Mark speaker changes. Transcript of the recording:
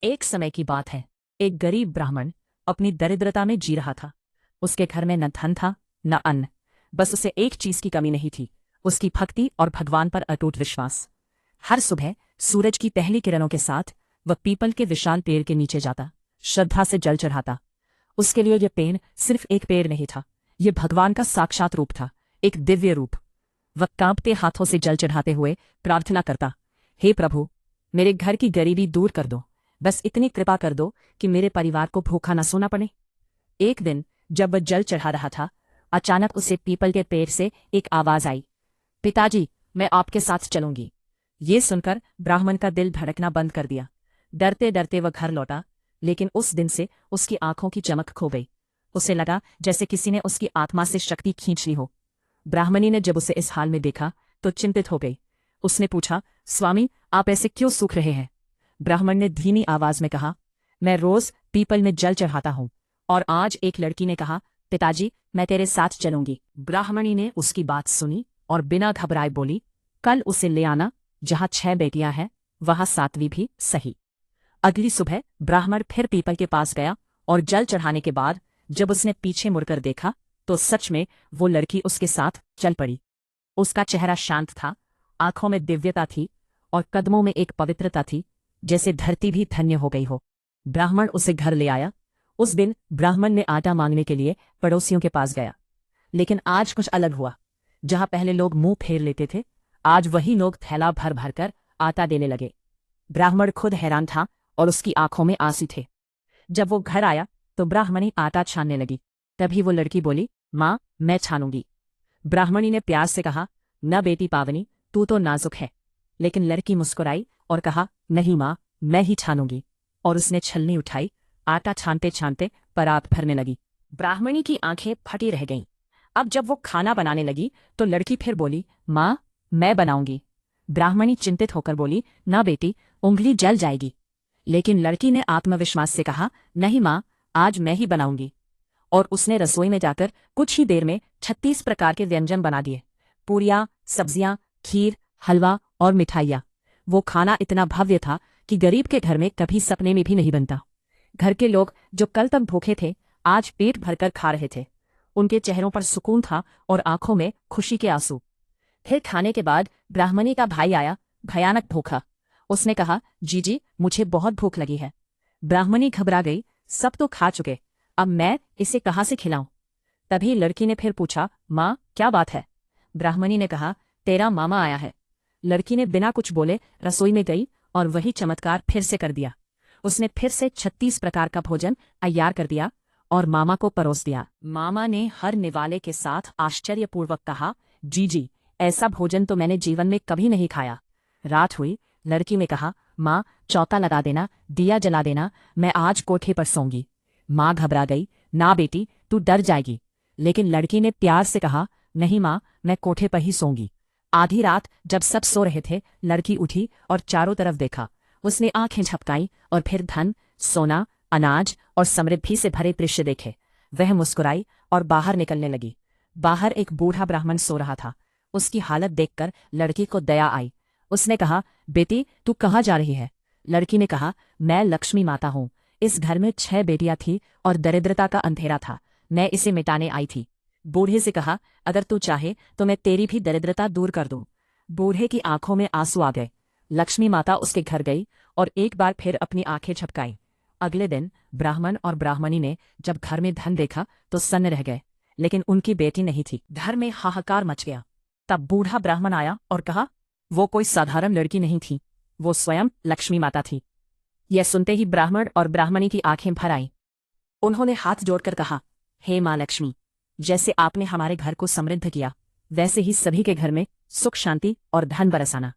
Speaker 1: एक समय की बात है। एक गरीब ब्राह्मण अपनी दरिद्रता में जी रहा था। उसके घर में न धन था न अन्न। बस उसे एक चीज की कमी नहीं थी, उसकी भक्ति और भगवान पर अटूट विश्वास। हर सुबह सूरज की पहली किरणों के साथ वह पीपल के विशाल पेड़ के नीचे जाता, श्रद्धा से जल चढ़ाता। उसके लिए यह पेड़ सिर्फ एक पेड़ नहीं था, यह भगवान का साक्षात रूप था, एक दिव्य रूप। वह कांपते हाथों से जल चढ़ाते हुए प्रार्थना करता, हे प्रभु, मेरे घर की गरीबी दूर कर दो। बस इतनी कृपा कर दो कि मेरे परिवार को भूखा न सोना पड़े। एक दिन जब वह जल चढ़ा रहा था, अचानक उसे पीपल के पेड़ से एक आवाज आई, पिताजी, मैं आपके साथ चलूंगी। ये सुनकर ब्राह्मण का दिल धड़कना बंद कर दिया। डरते डरते वह घर लौटा, लेकिन उस दिन से उसकी आंखों की चमक खो गई। उसे लगा जैसे किसी ने उसकी आत्मा से शक्ति खींच ली हो। ब्राह्मणी ने जब उसे इस हाल में देखा तो चिंतित हो गई। उसने पूछा, स्वामी, आप ऐसे क्यों सूख रहे हैं? ब्राह्मण ने धीमी आवाज में कहा, मैं रोज पीपल में जल चढ़ाता हूं, और आज एक लड़की ने कहा, पिताजी, मैं तेरे साथ चलूंगी। ब्राह्मणी ने उसकी बात सुनी और बिना घबराए बोली, कल उसे ले आना। जहां 6 बेटियां हैं वहां 7वीं भी सही। अगली सुबह ब्राह्मण फिर पीपल के पास गया, और जल चढ़ाने के बाद जब उसने पीछे मुड़कर देखा तो सच में वो लड़की उसके साथ चल पड़ी। उसका चेहरा शांत था, आंखों में दिव्यता थी और कदमों में एक पवित्रता थी, जैसे धरती भी धन्य हो गई हो। ब्राह्मण उसे घर ले आया। उस दिन ब्राह्मण ने आटा मांगने के लिए पड़ोसियों के पास गया, लेकिन आज कुछ अलग हुआ। जहां पहले लोग मुंह फेर लेते थे, आज वही लोग थैला भर भर कर आटा देने लगे। ब्राह्मण खुद हैरान था और उसकी आंखों में आंसू थे। जब वो घर आया तो ब्राह्मणी आटा छानने लगी। तभी वो लड़की बोली, माँ, मैं छानूंगी। ब्राह्मणी ने प्यार से कहा, न बेटी पावनी, तू तो नाजुक है। लेकिन लड़की मुस्कुराई और कहा, नहीं माँ, मैं ही छानूंगी। और उसने छलनी उठाई, आटा छानते छानते परात भरने लगी। ब्राह्मणी की आंखें फटी रह गईं। अब जब वो खाना बनाने लगी तो लड़की फिर बोली, माँ, मैं बनाऊंगी। ब्राह्मणी चिंतित होकर बोली, ना बेटी, उंगली जल जाएगी। लेकिन लड़की ने आत्मविश्वास से कहा, नहीं माँ, आज मैं ही बनाऊंगी। और उसने रसोई में जाकर कुछ ही देर में 36 प्रकार के व्यंजन बना दिए। पूरियां, सब्जियां, खीर, हलवा और मिठाइयाँ। वो खाना इतना भव्य था कि गरीब के घर में कभी सपने में भी नहीं बनता। घर के लोग जो कल तक भूखे थे, आज पेट भरकर खा रहे थे। उनके चेहरों पर सुकून था और आंखों में खुशी के आंसू। फिर खाने के बाद ब्राह्मणी का भाई आया, भयानक भूखा। उसने कहा, जीजी, मुझे बहुत भूख लगी है। ब्राह्मणी घबरा गई, सब तो खा चुके, अब मैं इसे कहाँ से खिलाऊं? तभी लड़की ने फिर पूछा, माँ, क्या बात है? ब्राह्मणी ने कहा, तेरा मामा आया है। लड़की ने बिना कुछ बोले रसोई में गई और वही चमत्कार फिर से कर दिया। उसने फिर से 36 प्रकार का भोजन तैयार कर दिया और मामा को परोस दिया। मामा ने हर निवाले के साथ आश्चर्यपूर्वक कहा, जीजी, ऐसा भोजन तो मैंने जीवन में कभी नहीं खाया। रात हुई, लड़की ने कहा, माँ, चौका लगा देना, दिया जला देना, मैं आज कोठे पर सोऊंगी। माँ घबरा गई, ना बेटी, तू डर जाएगी। लेकिन लड़की ने प्यार से कहा, नहीं माँ, मैं कोठे पर ही सोऊंगी। आधी रात जब सब सो रहे थे, लड़की उठी और चारों तरफ देखा। उसने आंखें झपकाई और फिर धन, सोना, अनाज और समृद्धि से भरे दृश्य देखे। वह मुस्कुराई और बाहर निकलने लगी। बाहर एक बूढ़ा ब्राह्मण सो रहा था। उसकी हालत देखकर लड़की को दया आई। उसने कहा, बेटी, तू कहाँ जा रही है? लड़की ने कहा, मैं लक्ष्मी माता हूँ। इस घर में 6 बेटियां थी और दरिद्रता का अंधेरा था, मैं इसे मिटाने आई थी। बूढ़े से कहा, अगर तू चाहे तो मैं तेरी भी दरिद्रता दूर कर दूं। बूढ़े की आंखों में आंसू आ गए। लक्ष्मी माता उसके घर गई और एक बार फिर अपनी आंखें झपकाई। अगले दिन ब्राह्मण और ब्राह्मणी ने जब घर में धन देखा तो सन्न रह गए, लेकिन उनकी बेटी नहीं थी। घर में हाहाकार मच गया। तब बूढ़ा ब्राह्मण आया और कहा, वो कोई साधारण लड़की नहीं थी, वो स्वयं लक्ष्मी माता थी। यह सुनते ही ब्राह्मण और ब्राह्मणी की आंखें भर आईं। उन्होंने हाथ जोड़कर कहा, हे माँ लक्ष्मी, जैसे आपने हमारे घर को समृद्ध किया, वैसे ही सभी के घर में सुख, शांति और धन बरसाना।